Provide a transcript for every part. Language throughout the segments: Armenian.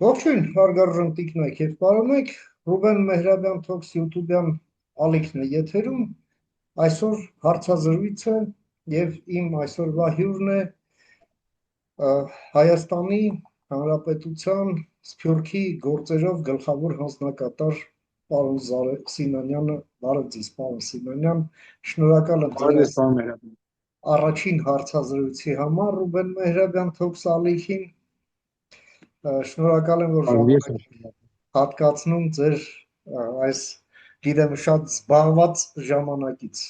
Ողջույն, հարգարժան տիկնայք եւ պարոնայք, Ռուբեն Մեհրաբյան Talks YouTube-յան ալիքն է եթերում, այսօր հարցազրույցը եւ իմ այսօրվա հյուրն է Հայաստանի Հանրապետության Սփյուռքի գործերով գլխավոր հանձնակատար պարոն Սիմոնյանը, բարև ձեզ պարոն Սիմոնյան, շնորհակալ եմ ձեր այս առաջին հարցազրույցի համար Ռուբեն Մեհրաբյան Talks ալիքին, շնորհակալ եմ, որ ժամանակ հատկացնում ձեր այս գիտեմ շատ զբաղված ժամանակից։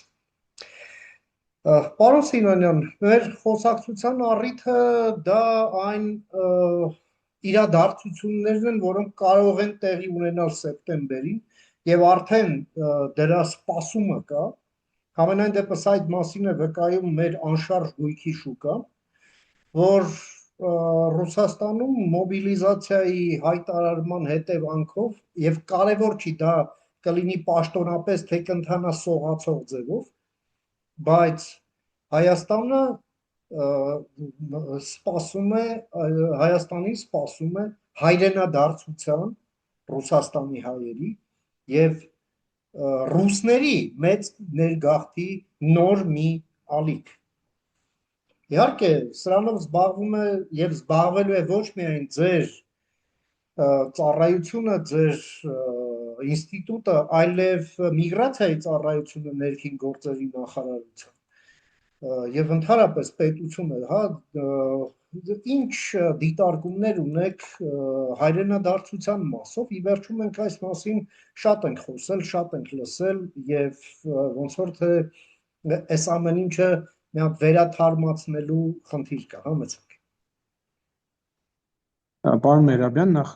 Պարոն Սիմոնյան, մեր խոսակցության առիթը դա այն իրադարձություններն են, որոնք կարող են տեղի ունենալ սեպտեմբերին եւ արդեն դրա սպասումը կա։ Համենայն դեպս այդ մասին է վկայում մեր անշարժ գույքի շուկան, որ Ռուսաստանում մոբիլիզացիայի հայտարարման հետևանքով եւ կարևոր չի դա կլինի պաշտոնապես թե կընթանա սողացող ձևով, բայց Հայաստանը սպասում է հայրենադարձության Ռուսաստանի հայերի եւ ռուսների մեծ ներգաղթի նոր մի ալիք։ Իհարկե, սրանով զբաղվում է եւ զբաղվելու է ոչ միայն ձեր ծառայությունը, ձեր ինստիտուտը, այլև միգրացիայի ծառայությունը ներքին գործերի նախարարության եւ ընդհանրապես պետությունը, հա, ինչ դիտարկումներ ունեք հայրենադարձության մասով, ի վերջո մենք այս մասին շատ ենք խոսել, շատ ենք լսել եւ ոնց որ թե այս ամեն ինչը մի հատ վերաթարմացնելու խնդիր կա, հա մեծակ։ Պարոն Մեհրաբյան, նախ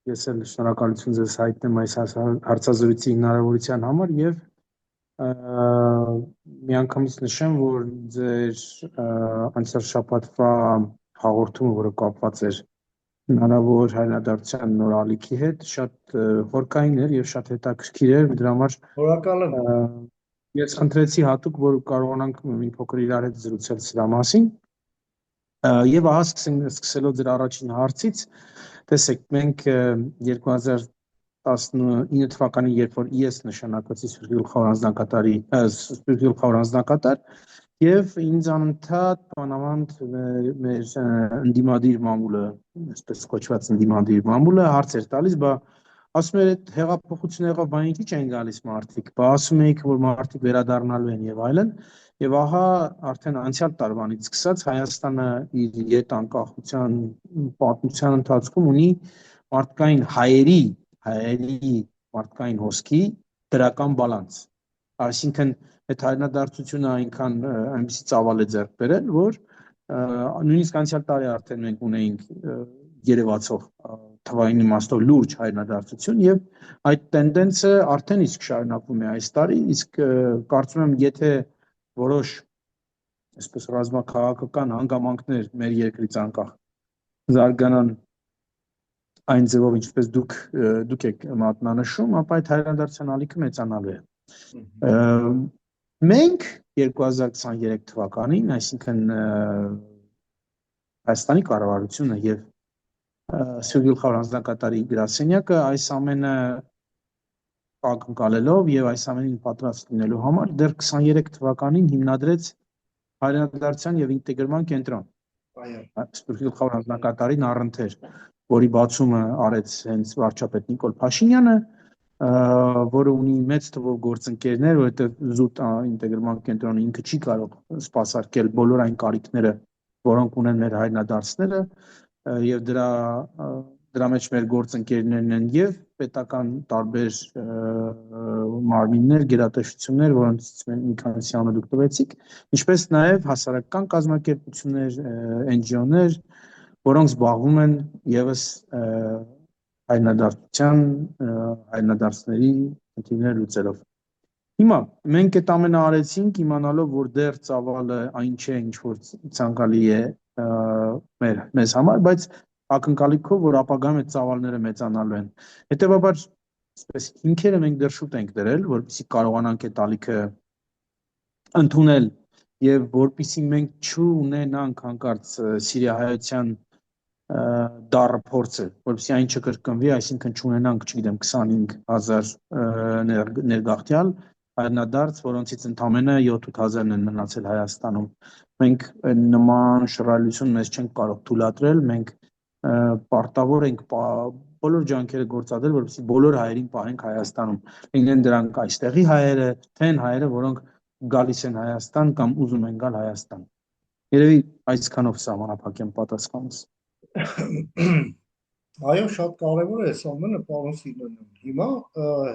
ես էլ շնորհակալություն ձեզ հայտնեմ այս հարցազրույցի հնարավորության համար եւ միանգամից նշեմ, որ ձեր անցյալ շաբաթվա հաղորդումը, որը կապված էր հնարավոր հայրենադարձության նոր ալիքի հետ, շատ խորքային էր եւ շատ հետաքրքիր էր, դրա համար շնորհակալ եմ։ Ես խնդրեցի հատուկ, որ կարողանանք մի փոքր իրար հետ զրուցել սրա մասին։ Եվ ահա սկսելով ձեր առաջին հարցից, տեսեք, մենք 2019 թվականին, երբ որ ես նշանակվեցի Սփյուռքի գլխավոր անձնակատար, եւ ինձ անընդհատ մանավանդ մեր ընդդիմադիր մամուլը, այսպես կոչված ընդդիմադիր մամուլը հարց էր տալիս, բա ասում էր այդ հեղափոխությունը եղավ, բա ինչի՞ չեն գալիս մարդիկ, բա ասում էիք, որ մարդիկ վերադառնալու են եւ այլն, եւ ահա արդեն անցյալ տարվանից սկսած Հայաստանը իր յետանկախության պատմության ընթացքում ունի մարդկային հայերի մարդկային հոսքի դրական բալանս, այսինքն այդ հայրենադարձությունը այնպիսի ծավալ է ձեռք բերել, որ նույնիսկ անցյալ տարի արդեն մենք ունեինք երևացող թվային իմաստով լուրջ հայրենադարձություն եւ այդ տենդենսը արդեն իսկ շարունակվում է այս տարի, իսկ կարծում եմ, եթե որոշ այսպես ռազմաքաղաքական հանգամանքներ մեր երկրից անկախ զարգանան այն ձևով, ինչպես դուք եք մատնանշում, ապա այդ հայրենադարձության ալիքը մեծանալու է։ Մենք 2023 թվականին, այսինքն Հայաստանի կառավարությունը եւ Սփյուռքի գլխավոր անձնակատարի գրասենյակը այս ամենը ակնկալելով եւ այս ամենին պատրաստ լինելու համար դեռ 23 թվականին հիմնադրեց հայրենադարձության եւ ինտեգրման կենտրոն։ Սփյուռքի գլխավոր անձնակատարին առընթեր, որի բացումը արեց հենց վարչապետ Նիկոլ Փաշինյանը, որը ունի մեծ թվով գործընկերներ, որովհետեւ զուտ ինտեգրման կենտրոնը ինքը չի կարող սպասարկել բոլոր այն կարիքները, որոնք ունեն մեր հայրենադարձները, եւ դրա մեջ մեր գործընկերներն են եւ պետական տարբեր մարմիններ, գերատեսչություններ, որոնցից մի քանիսի անունը դուք տվեցիք, ինչպես նաեւ հասարակական կազմակերպություններ, NGO-ներ, որոնք զբաղվում են եւս հայրենադարձների խնդիրներ լուծելով։ Հիմա մենք այդ ամենը արեցինք իմանալով, որ դեռ ծավալը այն չէ, ինչ որ ցանկալի է մեզ համար, բայց ակնկալիքով, որ ապագայում այդ ծավալները մեծանալու են։ Հետևաբար, այսպես հիմքերը մենք դեռ շուտ ենք դրել, որպեսզի կարողանանք այդ ալիքը ընդունել եւ որպեսզի մենք չունենանք հանկարծ սիրիահայության դառը փորձը, որովհետեւ այն չկրկնվի, այսինքն չունենանք, չգիտեմ, 25,000 ներգաղթյալ հայրենադարձ, որոնցից ընդամենը 7-8,000-ն են մնացել Հայաստանում։ Մենք նման շռայլություն մեզ չենք կարող թույլատրել, մենք պարտավոր ենք բոլոր ջանքերը գործադրել, որովհետեւ բոլոր հայերին պահենք Հայաստանում։ Լինեն դրանք այստեղի հայերը, թե այն հայերը, որոնք գալիս են Հայաստան կամ ուզում են գալ Հայաստան։ Երևի այսքանով սահմանափակ եմ պատասխանս։ Այո, շատ կարևոր է այս ամենը, պարոն Սիմոնյան։ Հիմա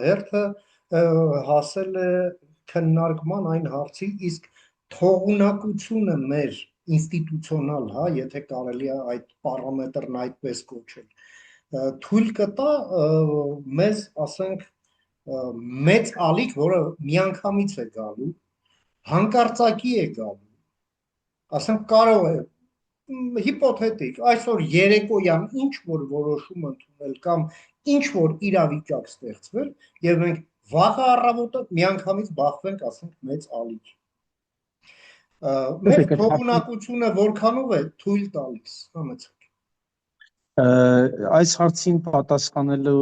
հերթը հասել է քննարկման այն հարցի, իսկ թողունակությունը մեր ինստիտուցիոնալ, հա, եթե կարելի է այդ պարամետրն այդպես կոչել, թույլ կտա մեզ, ասենք, մեծ ալիք, որը միանգամից է գալու, հանկարծակի է գալու, ասենք կարող է հիպոթետիկ այսօր երեկոյան ինչ որ որոշում ընդունել կամ ինչ որ իրավիճակ ստեղծվել եւ մենք վաղը առավոտը միանգամից բախվենք, ասենք, մեծ ալիքի։ Մեր թողունակությունը որքանով է թույլ տալիս, համեցեք։ Այս հարցին պատասխանելու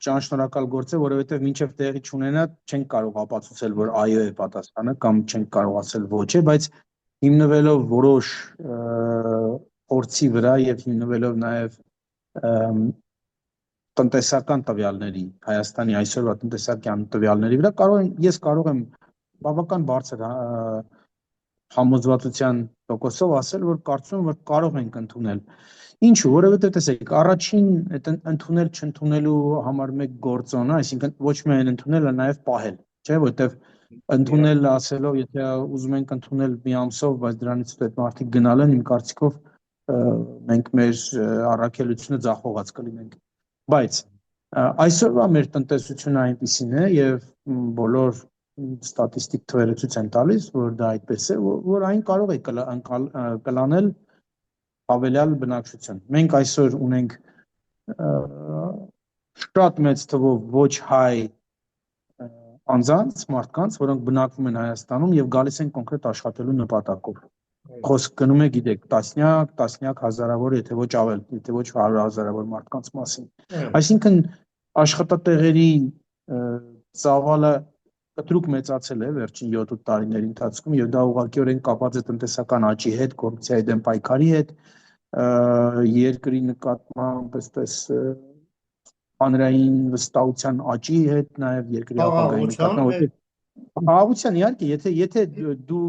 շնորհակալ գործ է, որովհետև մինչև տեղի չունենա չենք կարող ապացուցել, որ այո է պատասխանը կամ չենք կարող ասել ոչ է, բայց հիմնվելով որոշ փորձի վրա եւ հիմնվելով նաեւ տնտեսական տվյալների, Հայաստանի այսօրվա տնտեսական տվյալների վրա ես կարող եմ բավական բարձր համոզվածության տոկոսով ասել, որ կարծում եմ, որ կարող ենք ընդունել։ Ինչու, որովհետև տեսեք, առաջին այդ ընդունել չընդունելու համար մեկ գործոն է, այսինքն ոչ միայն ընդունել, այլ նաև պահել, չէ՞, որովհետև ընդունել ասելով, եթե ուզում ենք ընդունել մի ամսով, բայց դրանից հետո այդ մարդիկ գնալ են, իմ կարծիքով մենք մեր առաքելությունը ձախողած կլինենք։ Բայց այսօրվա մեր տնտեսությունը այնպիսին է եւ բոլոր ստատիստիկ թվերը ցույց են տալիս, որ դա այդպես է, որ այն կարող է կլանել հավելյալ բնակչություն։ Մենք այսօր ունենք շատ մեծ թվով ոչ հայ անձանց, մարդկանց, որոնք բնակվում են Հայաստանում եւ գալիս են կոնկրետ աշխատելու նպատակով։ Խոսք գնում է, գիտեք, տասնյակ հազարավոր, եթե ոչ ավել, եթե ոչ 100,000-ավոր մարդկանց մասին։ Այսինքն աշխատատեղերի ծավալը կտրուկ մեծացել է վերջին 7-8 տարիների ընթացքում եւ դա ուղղակիորեն կապված է տնտեսական աճի հետ, կոռուպցիայի դեմ պայքարի հետ, երկրի նկատմամբ այսպես հանրային վստահության աճի հետ, նաեւ երկրի ապագայի նկատմամբ Ահավության իհարկե, եթե դու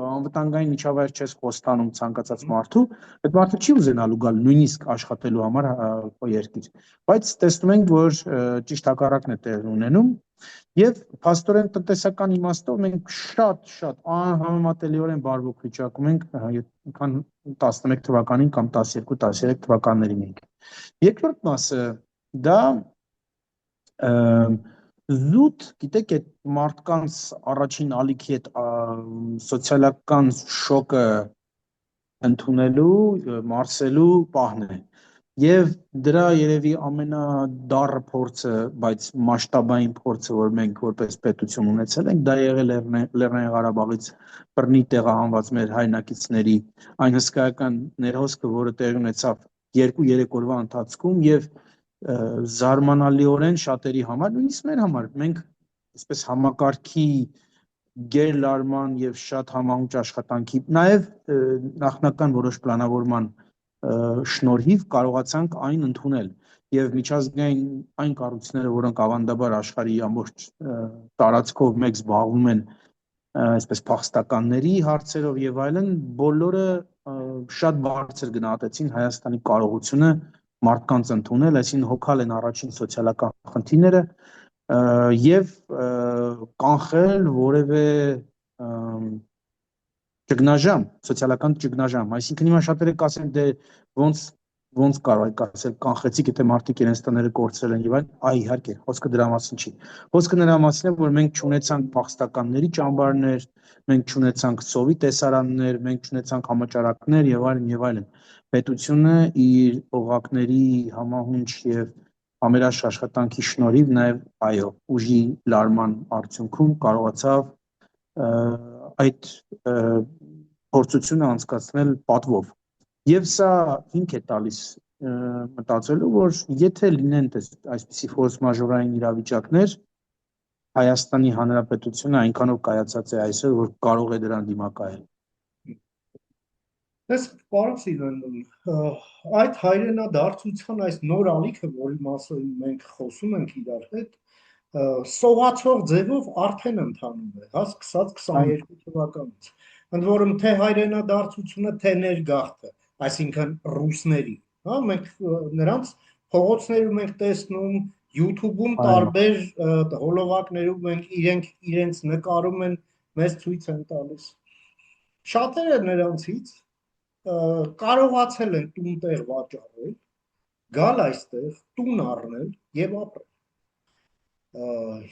անվտանգային միջավայր չես խոստանում ցանկացած մարդու, այդ մարդը չի ուզենալու գալ նույնիսկ աշխատելու համար քո երկիր։ Բայց տեսնում ենք, որ ճիշտ հակառակն է տեղի ունենում եւ փաստորեն տնտեսական իմաստով մենք շատ անհամեմատելիորեն բարվոք վիճակում ենք, քան 11 թվականին կամ 12-13 թվականներին ենք։ Երկրորդ մասը դա զուտ, գիտեք, այդ մարդկանց առաջին ալիքի այդ սոցիալական շոկը ընդունելու, մարսելու պահն է։ Եվ դրա երևի ամենադառը փորձը, բայց մասշտաբային փորձը, որ մենք որպես պետություն ունեցել ենք, դա եղել է Լեռնային Ղարաբաղից բռնի տեղահանված մեր հայրենակիցների այն հսկայական ներհոսքը, որը տեղի ունեցավ 2-3 օրվա ընթացքում եւ զարմանալիորեն շատերի համար, նույնիսկ մեր համար, մենք այսպես համակարգի գերլարման եւ շատ համահունչ աշխատանքի, նաեւ նախնական որոշ պլանավորման շնորհիվ կարողացանք այն ընդունել եւ միջազգային այն կառույցները, որոնք ավանդաբար աշխարհի ամբողջ տարածքով մեկ զբաղվում են այսպես փախստականների հարցերով եւ այլն, բոլորը շատ բարձր գնահատեցին Հայաստանի կարողությունը մարդկանց ընդունել, այսինքն հոգալ են առաջին սոցիալական խնդիրները եւ կանխել որևէ ճգնաժամ, սոցիալական ճգնաժամ, այսինքն հիմա շատերը կասեն դե ոնց կարող եք ասել կանխեցիք, եթե մարդիկ իրենց տները կորցրել են եւ այլն, այ իհարկե, խոսքը դրա մասին չի։ Խոսքը նրա մասին է, որ մենք չունեցանք փախստականների ճամբարներ, մենք չունեցանք սովի տեսարաններ, մենք չունեցանք համաճարակներ եւ այլն եւ այլն։ Պետությունը իր օղակների համահունչ եւ համերաշխ աշխատանքի շնորհիվ նաեւ այո, ուժի լարման արդյունքում կարողացավ այդ փորձությունը անցկացնել պատվով Եվ սա հիմք է տալիս մտածելու, որ եթե լինեն այսպիսի ֆորս մաժորային իրավիճակներ, Հայաստանի Հանրապետությունը այնքանով կայացած է այսօր, որ կարող է դրան դիմակայել։ Ես պարոն Սիրոն, այդ հայրենադարձության այս նոր ալիքը, որի մասին մենք խոսում ենք իրար հետ, սողացող ձևով արդեն ընթանում է, հա, սկսած 22 թվականից։ Ընդ որում թե հայրենադարձությունը, թե ներգաղթը, այսինքն ռուսների, հա, մենք նրանց փողոցներում ենք տեսնում, YouTube-ում տարբեր հոլովակներում մենք իրենց նկարում են, մեզ ցույց են տալիս։ Շատերը նրանցից կարողացել են տուն-տեղ վաճառել, գալ այստեղ, տուն առնել եւ ապրել։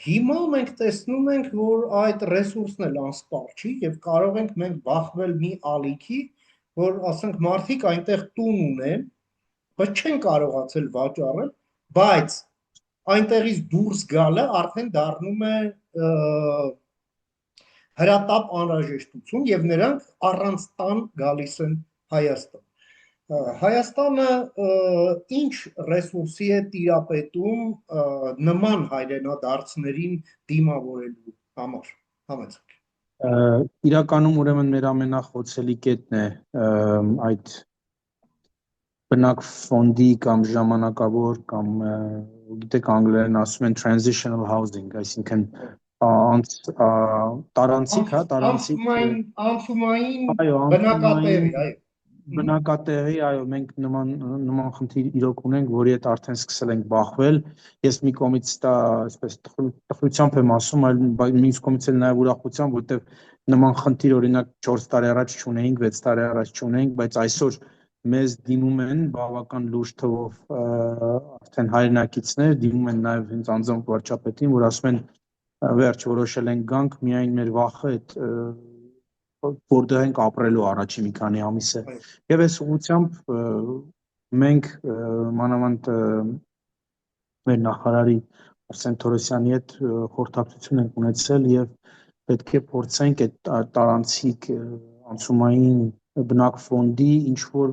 Հիմա մենք տեսնում ենք, որ այդ ռեսուրսն էլ անսպառ չի եւ կարող ենք մենք բախվել մի ալիքի, որ ասենք մարդիկ այնտեղ տուն ունեն, բայց չեն կարողացել վաճառել, բայց այնտեղից դուրս գալը արդեն դառնում է հրատապ անհրաժեշտություն եւ նրանք առանց տան գալիս են Հայաստան։ Հայաստանը ինչ ռեսուրսի է տիրապետում նման հայրենադարձներին դիմավորելու համար, համեցեք։ Իրականում ուրեմն մեր ամենախոցելի կետն է այդ բնակ ֆոնդի կամ ժամանակավոր կամ գիտեք անգլերեն ասում են transitional housing, այսինքն տարանցիկ, հա, տարանցիկ անցումային բնակատեղի, այո բնակատեղի, այո, մենք նման խնդիր իրոք ունենք, որի հետ արդեն սկսել ենք բախվել։ Ես մի կողմից դա այսպես տխրությամբ եմ ասում, այլ մյուս կողմից էլ նաև ուրախությամբ, որտեղ նման խնդիր օրինակ 4 տարի առաջ չունեինք, 6 տարի առաջ չունեինք, բայց այսօր մեզ դիմում են բավական լուրջ թվով արդեն հայրենակիցներ, դիմում են նաև հենց անձամբ վարչապետին, որ ասում են վերջ որոշել ենք գանք, միայն մեր վախը այդ որտեղ ենք ապրելու առաջին մի քանի ամիսը։ Եվ այս ուղղությամբ մենք մանավանդ մեր նախարարի Արսեն Թորոսյանի հետ խորհրդակցություն ենք ունեցել եւ պետք է փորձենք այդ տարանցիկ անցումային բնակ ֆոնդի ինչ որ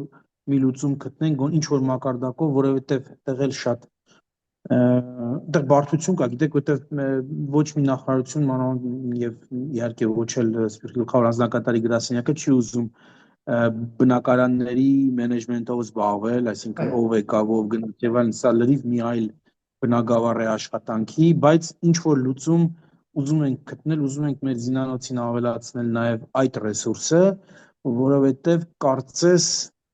մի լուծում գտնենք, ինչ որ մակարդակով, որովհետեւ տեղել շատ դեռ բարդություն կա, գիտեք, որտեղ ոչ մի նախարարություն մանավանդ եւ իհարկե ոչ էլ Սպիրտ գլխավոր անձնակատարի գրասենյակը չի ուզում բնակարանների մենեջմենթով զբաղվել, այսինքն ով եկավ, ով գնաց եւ այլն, սա լրիվ մի այլ բնագավառ է աշխատանքի, բայց ինչ որ լուծում ուզում ենք գտնել, ուզում ենք մեր զինանոցին ավելացնել նաեւ այդ ռեսուրսը, որովհետեւ կարծես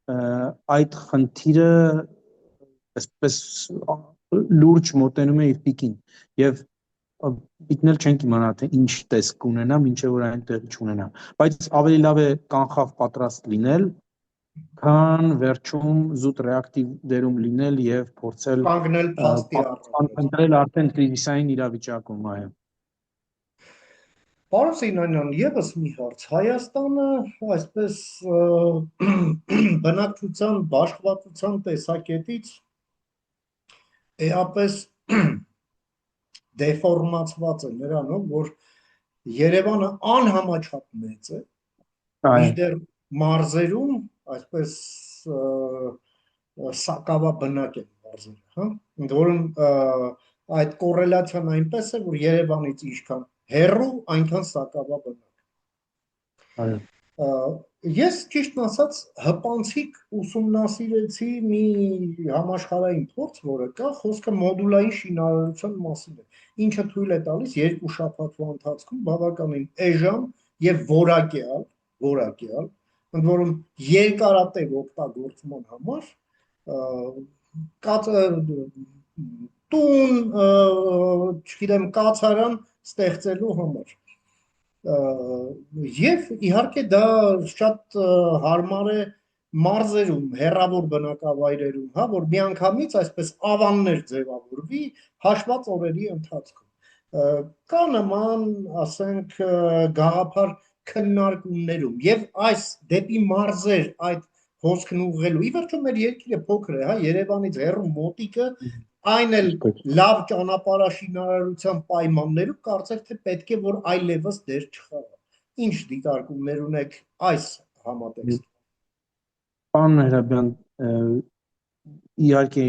այդ խնդիրը այսպես լուրջ մոտենում է իր պիկին եւ պիկնել չենք իմանա թե ինչ տեսք ունենա, մինչեւ որ այնտեղ չունենա, բայց ավելի լավ է կանխավ պատրաստ լինել, քան վերջում զուտ ռեակտիվ դերում լինել եւ փորձել կանգնել փաստի ընտրել արդեն կրիզիսային իրավիճակում, այո։ Պարոն Սինանյան, եւս մի հարց, Հայաստանը այսպես բնակչության բաշխվածության տեսակետից էապես դեֆորմացված է նրանով, որ Երևանը անհամաչափ մեծ է, մինչդեռ մարզերում այսպես սակավաբնակ են մարզերը, հա, ընդ որում այդ կոռելացիան այնպես է, որ Երևանից ինչքան հեռու, այնքան սակավաբնակ։ Այո։ Ես ճիշտն ասած հպանցիկ ուսումնասիրեցի մի համաշխարհային փորձ, որը կա, խոսքը մոդուլային շինարարության մասին է, ինչը թույլ է տալիս 2 շաբաթվա ընթացքում բավականին էժան եւ որակյալ, ընդ որում երկարատև օգտագործման համար տուն, չգիտեմ, կացարան ստեղծելու համար։ Եվ իհարկե դա շատ հարմար է մարզերում, հեռավոր բնակավայրերում, հա, որ միանգամից այսպես ավաններ ձևավորվի հաշված օրերի ընթացքում։ Կա նման, ասենք, գաղափար քննարկումներում եւ այս դեպի մարզեր այդ հոսքն ուղղելու։ Ի վերջո մեր երկիրը փոքր է, հա, Երևանից հեռու մոտիկը այն էլ լավ ճանապարհաշինարարության պայմաններում կարծեք թե պետք է որ այլևս դեր չխաղա։ Ինչ դիտարկումներ ունեք այս համատեքստում։ Պարոն Մehrabian, իհարկե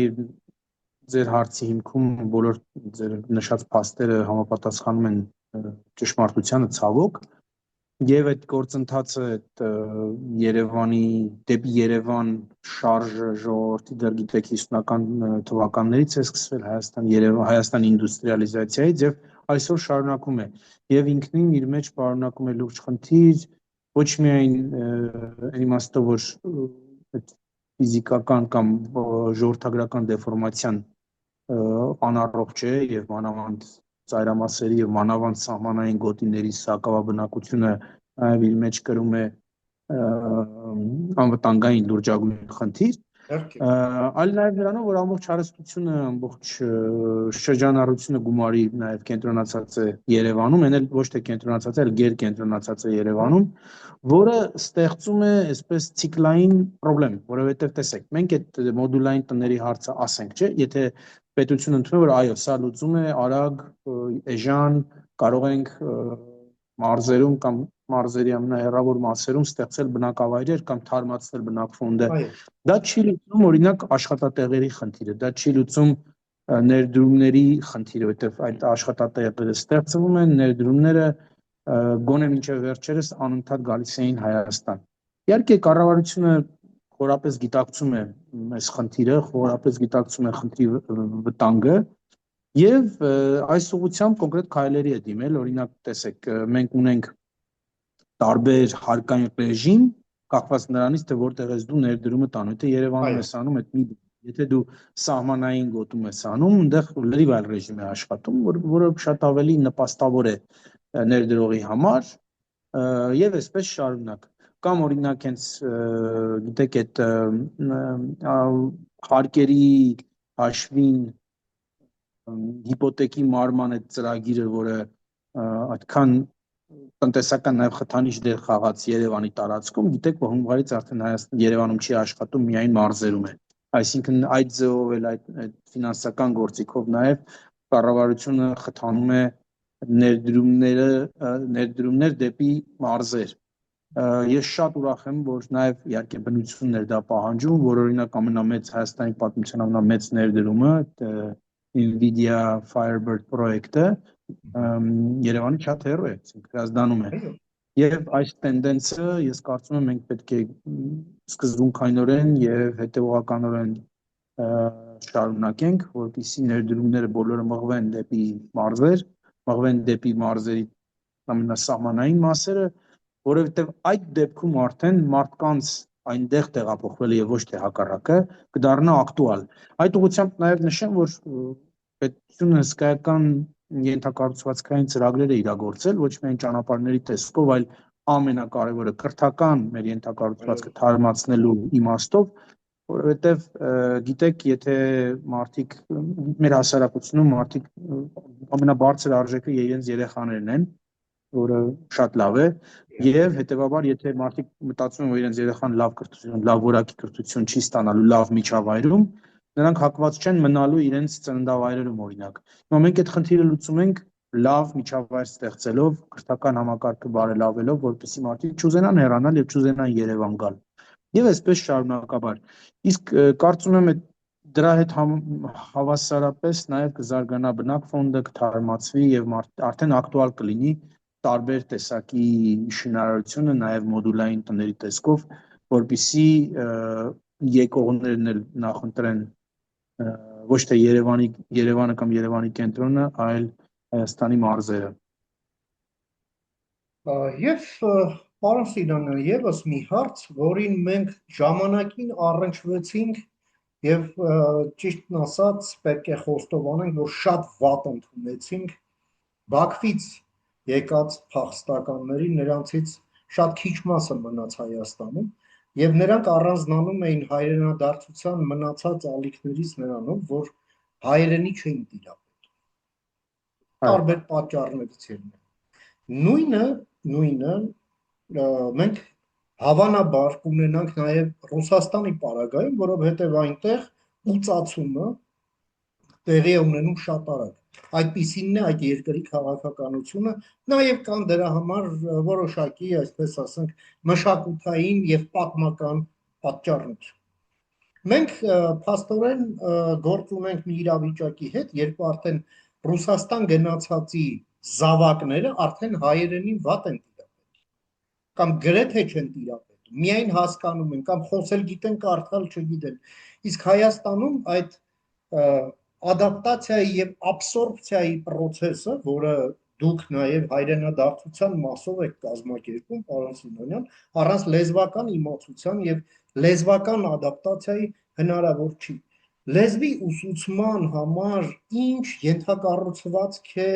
ձեր հարցի հիմքում բոլոր ձեր նշած փաստերը համապատասխանում են ճշմարտությանը ցավոք, եւ այդ գործընթացը այդ Երևանի դեպի Երևան շարժը ժողովրդի դեռ գիտեք 50-ական թվականներից է սկսվել Հայաստանի ինդուստրիալիզացիայից եւ այսօր շարունակում է եւ ինքնին իր մեջ պարունակում է լուրջ խնդիր ոչ միայն այն իմաստով որ այդ ֆիզիկական կամ ժողովրդագրական դեֆորմացիան անառողջ է եւ մանավանդ ծայրամասերի եւ մանավանդ սահմանային գոտիների սակավաբնակությունը այլ իր մեջ կրում է անվտանգային լուրջագույն խնդիր այլ նաեւ նրանով որ ամբողջ հարստությունը ամբողջ շրջանառությունը գումարի նաեւ կենտրոնացած է Երևանում այն էլ ոչ թե կենտրոնացած է այլ գերկենտրոնացած է Երևանում որը ստեղծում է այսպես ցիկլային խնդրեմ որովհետեւ տեսեք մենք այդ մոդուլային տների հարցը ասենք չէ եթե պետությունը ընդունում որ այո սա լուծում է արագ էժան կարող ենք մարզերում կամ մարզերի ամենահեռավոր մասերում ստեղծել բնակավայրեր կամ թարմացնել բնակֆոնդը դա չի լուծում օրինակ աշխատատեղերի խնդիրը դա չի լուծում ներդրումների խնդիրը որտեղ այդ աշխատատեղերը ստեղծվում են ներդրումները գոնե մինչև վերջերս անընդհատ գալիս էին Հայաստան իհարկե կառավարությունը խորապես գիտակցում է այս խնդիրը խորապես գիտակցում է խնդրի վտանգը եւ այս ուղղությամբ կոնկրետ քայլերի է դիմել օրինակ տեսեք մենք ունենք տարբեր հարկային ռեժիմ կախված նրանից թե որտեղ ես դու ներդրումը տանում եթե Երևանում ես անում այդ մի եթե դու սահմանային գոտում ես անում այնտեղ լրիվ այլ ռեժիմ է աշխատում որը շատ ավելի նպաստավոր է ներդրողի համար եւ այսպես շարունակ կամ օրինակ հենց գիտեք այդ հարկերի հաշվին հիպոթեկի մարման այդ ծրագիրը որը այդքան տնտեսական նաև խթանիչ դեր խաղաց Երևանի տարածքում գիտեք որ հունվարից արդեն Հայաստան Երևանում չի աշխատում միայն մարզերում է այսինքն այդ ձևով էլ այդ ֆինանսական գործիքով նաև կառավարությունը խթանում է ներդրումներ դեպի մարզեր ես շատ ուրախ եմ որ նաև իհարկե բնությունն էր դա պահանջում որ օրինակ ամենամեծ Հայաստանի պատմության ամենամեծ ներդրումը NVIDIA Firebird պրոյեկտը Երևանի շատ հեռու է, հրազդանում է։ Եվ այս տենդենսը ես կարծում եմ մենք պետք է սկզբունքայնորեն եւ հետեւողականորեն շարունակենք, որպեսզի ներդրումները բոլորը մղվեն դեպի մարզեր, մղվեն դեպի մարզերի ամենասահմանային մասերը, որովհետեւ այդ դեպքում արդեն մարդկանց այնտեղ տեղափոխվելը եւ ոչ թե հակառակը կդառնա ակտուալ։ Այդ ուղղությամբ նաեւ նշեմ, որ պետությունը հսկայական ենթակառուցվածքային ծրագրեր է իրագործել ոչ միայն ճանապարհների տեսքով, այլ ամենակարևորը կրթական մեր ենթակառուցվածքը թարմացնելու իմաստով, որովհետև գիտեք, եթե մարդիկ մեր հասարակությունում մարդիկ ամենաբարձր արժեքը իրենց երեխաներն են, որը շատ լավ է, եւ հետեւաբար եթե մարդիկ մտածում են որ իրենց երեխան լավ կրթություն, լավ որակի կրթություն չի ստանալու լավ միջավայրում, նրանք հակված չեն մնալու իրենց ծննդավայրերում օրինակ։ Հիմա մենք այդ խնդիրը լուծում ենք լավ միջավայր ստեղծելով, կրթական համակարգը բարելավելով, որպեսզի մարդիկ չուզենան հեռանալ եւ չուզենան Երևան գալ։ Եվ այսպես շարունակաբար։ Իսկ կարծում եմ դրա հետ հավասարապես նաեւ կզարգանա բնակֆոնդը, կթարմացվի եւ արդեն ակտուալ կլինի տարբեր տեսակի շինարարությունը նաեւ մոդուլային տների տեսքով, որպեսզի եկողներն էլ նախընտրեն ոչ թե Երևանը կամ Երևանի կենտրոնը, այլ Հայաստանի մարզերը։ Եվ պարոն Սիրանյան, եւս մի հարց, որին մենք ժամանակին առնչվեցինք եւ ճիշտն ասած պետք է խոստովանենք, որ շատ վատ ընդունեցինք Բաքվից եկած փախստականների, նրանցից շատ քիչ մասը մնաց Հայաստանում եւ նրանք առանձնանում էին հայրենադարձության մնացած ալիքներից նրանով, որ հայերենի չէին տիրապետում։ Տարբեր պատճառներից ելնելով։ Նույնը մենք հավանաբար կունենանք նաև Ռուսաստանի պարագայում, որովհետև այնտեղ ուծացումը տեղի է ունենում շատ արագ։ Այդպիսինն է այդ երկրի քաղաքականությունը, նաև կան դրա համար որոշակի, այսպես ասենք, մշակութային եւ պատմական պատճառներ։ Մենք փաստորեն գործ ունենք մի իրավիճակի հետ, երբ արդեն Ռուսաստան գնացածի զավակները արդեն հայերենին վատ են տիրապետում, կամ գրեթե չեն տիրապետում, միայն հասկանում են կամ խոսել գիտեն, կարդալ չգիտեն։ Իսկ Հայաստանում այդ ադապտացիայի եւ աբսորբցիայի process-ը, որը դուք նաև հայրենադարձության մասով եք կազմակերպում, պարոն Սիմոնյան, առանց լեզվական իմացության եւ լեզվական ադապտացիայի հնարավոր չի։ Լեզվի ուսուցման համար ինչ ենթակառուցվածք է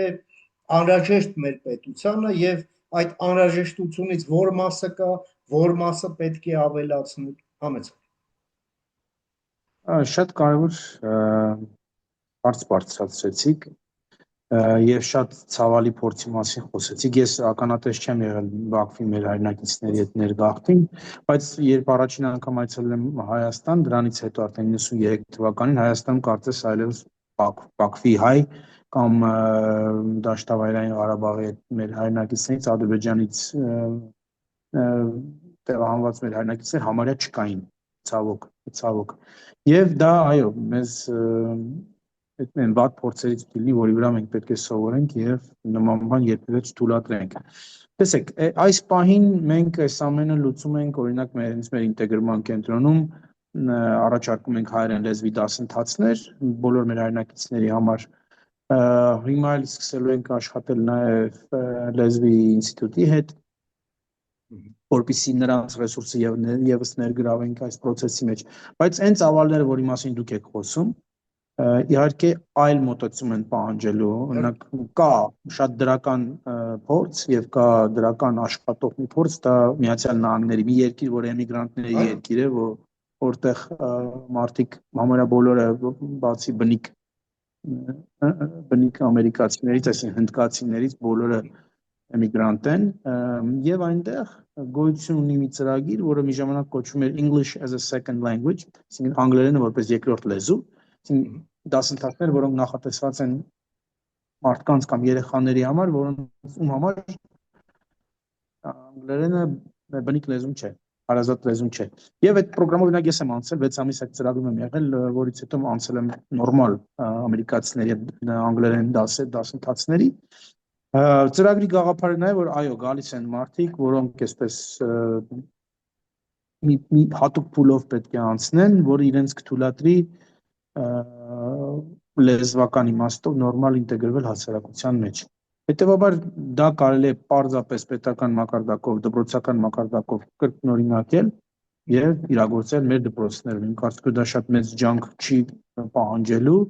անհրաժեշտ մեր պետությանը եւ այդ անհրաժեշտությունից որ մասը կա, որ մասը պետք է ավելացնել, համեցեք։ Շատ կարևոր հարց բարձրացրեցիք եւ շատ ցավալի փորձի մասին խոսեցիք։ Ես ականատես չեմ եղել Բաքվի մեր հայրենակիցների հետ ներգաղթին, բայց երբ առաջին անգամ այցելել եմ Հայաստան, դրանից հետո արդեն 93 թվականին Հայաստանում կարծես այլևս Բաքվի հայ կամ Դաշտավայրային Ղարաբաղի հետ մեր հայրենակիցներից Ադրբեջանից տեղահանված մեր հայրենակիցներ համարյա չկային, ցավոք։ Եվ դա այո, մեզ այդ վատ փորձերից դիլի, որի վրա մենք պետք է սովորենք եւ նման բան երբևէ չթույլատրենք։ Տեսեք, այս պահին մենք այս ամենը լուծում ենք, օրինակ մեր ինտեգրման կենտրոնում առաջարկում ենք հայերեն լեզվի դասընթացներ բոլոր մեր հայրենակիցների համար։ Հիմա էլ սկսելու ենք աշխատել նաեւ լեզվի ինստիտուտի հետ, որպեսզի նրանց ռեսուրսը եւս ներգրավենք այս process-ի մեջ։ Բայց այն ծավալները, որի մասին դուք եք խոսում, իհարկե այլ մոտեցում են պահանջելու, օրինակ կա շատ դրական փորձ եւ կա դրական աշխատող մի փորձ, դա Միացյալ Նահանգների մի երկիր, որ էմիգրանտների երկիր է, որտեղ մարդիկ համարյա բոլորը բացի բնիկ ամերիկացիներից, այսինքն հնդկացիներից բոլորը էմիգրանտ են եւ այնտեղ գոյություն ունի մի ծրագիր, որը մի ժամանակ կոչվում էր English as a second language, այսինքն անգլերենը որպես երկրորդ լեզու, դասընթացներ, որոնք նախատեսված են մարդկանց կամ երեխաների համար, որոնց համար անգլերենը բնիկ լեզուն չէ, հարազատ լեզուն չէ։ Եվ այդ ծրագրով օրինակ ես եմ անցել 6 ամիս այդ ծրագրում եմ եղել, որից հետո անցել եմ նորմալ ամերիկացիների անգլերեն դասընթացների։ Ծրագրի գաղափարը նա է, որ այո, գալիս են մարդիկ, որոնք այսպես մի հատուկ փուլով պետք է անցնեն, որը իրենց կթույլատրի լեզվական իմաստով նորմալ ինտեգրվել հասարակության մեջ։ Հետևաբար դա կարելի է պարզապես պետական մակարդակով, դպրոցական մակարդակով կրկնօրինակել եւ իրագործել մեր դպրոցներում։ Իմ կարծիքով դա շատ մեծ ջանք չի պահանջելու։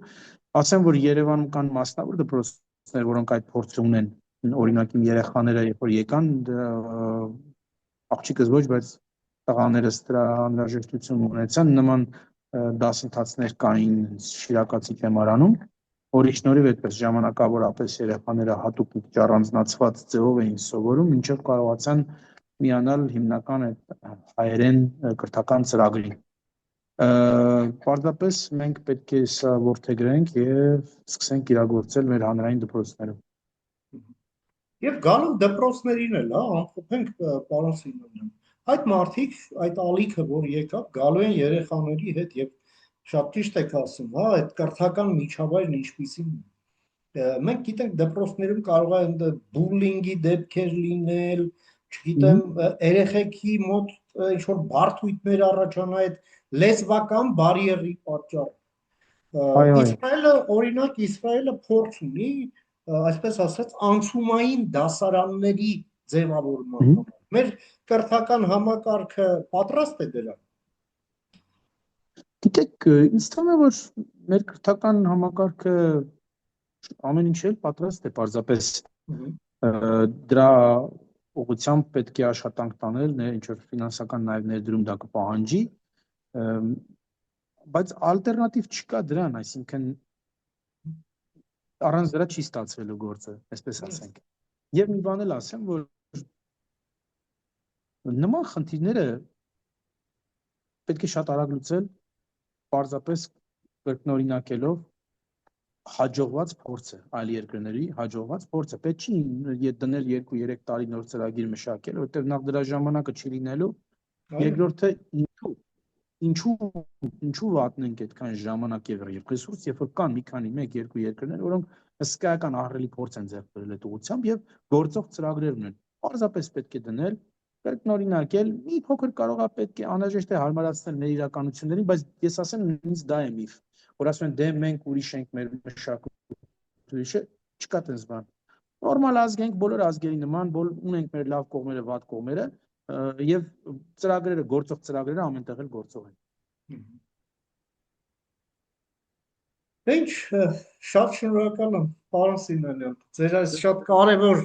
Ասեմ, որ Երևանում կան մասնավոր դպրոցներ, որոնք այդ փորձը ունեն, օրինակ իմ երեխաները երբ որ եկան, աղջիկս ոչ, բայց տղաներս դրա անհրաժեշտություն ունեցան, նման դասընթացներ կային Շիրակացի թեմարանում, որի շնորհիվ այդպես ժամանակավորապես երեխաները հատուկ առանձնացված ձևով էին սովորում, մինչև կարողացան միանալ հիմնական այդ հայերեն կրթական ծրագրին։ Պարզապես մենք պետք է սա որդեգրենք եւ սկսենք իրագործել մեր հանրային դպրոցներում։ Եվ գալու դպրոցներին էլ, ամփոփենք պարոն Սիմոնյան։ Այդ մարդիկ, այդ ալիքը, որ եկավ, գալու են երեխաների հետ եւ շատ ճիշտ եք ասում, այդ կրթական միջավայրն ինչպիսին է։ Մենք գիտենք դպրոցներում կարող է բուլինգի դեպքեր լինել, չգիտեմ, երեխեքի մոտ ինչ որ բարդույթներ առաջանա այդ լեզվական բարիերի պատճառով։ Իսրայելը, օրինակ, Իսրայելը փորձ ունի, այսպես ասած, անցումային դասարանների ձևավորման համար։ Մեր կրթական համակարգը պատրաստ է դրան։ Գիտեք, ինձ թվում է, որ մեր կրթական համակարգը ամեն ինչ էլ պատրաստ է, պարզապես դրա ուղղությամբ պետք է աշխատանք տանել, ինչ որ ֆինանսական նաև ներդրում դա կպահանջի, բայց ալտերնատիվ չկա դրան, այսինքն առանց դրա չի ստացվելու գործը, այսպես ասենք։ Եվ մի բան էլ ասեմ, որ նման խնդիրները պետք է շատ արագ լուծել, պարզապես կրկնօրինակելով հաջողված փորձը, այլ երկրների հաջողված փորձը։ Պետք չի դնել 2-3 տարի նոր ծրագիր մշակել, որտեղ նախ դրա ժամանակը չի լինելու, երկրորդը ինչու։ ինչու վատնենք այդքան ժամանակ եւ ռեսուրս, երբ որ կան մի քանի 1-2 երկրներ, որոնք հսկայական ահռելի փորձ են ձեռք բերել այդ ուղղությամբ եւ գործող ծրագրեր ունեն։ Պարզապես պետք է դնել, կրկնօրինակել, մի փոքր կարող է պետք է անհրաժեշտ է հարմարացնել մեր իրականություններին, բայց ես ասեմ նույնիսկ դա է միֆ, որ ասում են դե մենք ուրիշ ենք, մեր մշակույթը ուրիշ է, չկա տես բան։ Նորմալ ազգ ենք, բոլոր ազգերի նման, ունենք մեր լավ կողմերը, վատ կողմերը եւ ծրագրերը, գործող ծրագրերը ամենտեղ էլ գործող են։ Ինչ, շատ շնորհակալ եմ, պարոն Սիմոնյան, ձեր այս շատ կարևոր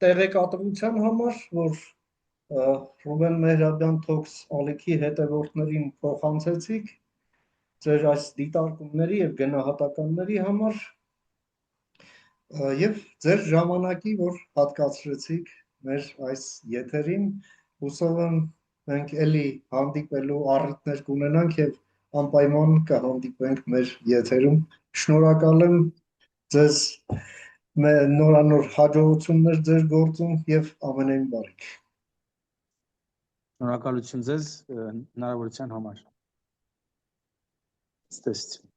տեղեկատվության համար, որ Ռուբեն Մեհրաբյան Talks ալիքի հետևորդներին փոխանցեցիք, ձեր այս դիտարկումների եւ գնահատականների համար եւ ձեր ժամանակի, որ հատկացրեցիք մեր այս եթերին, հուսով եմ մենք էլի հանդիպելու առիթներ կունենանք եւ անպայման կհանդիպենք մեր եթերում։ Շնորհակալ եմ ձեզ, նորանոր հաջողություններ ձեր գործում եւ ամենայն բարիք։ Շնորհակալություն ձեզ հնարավորության համար։ Ստեսություն։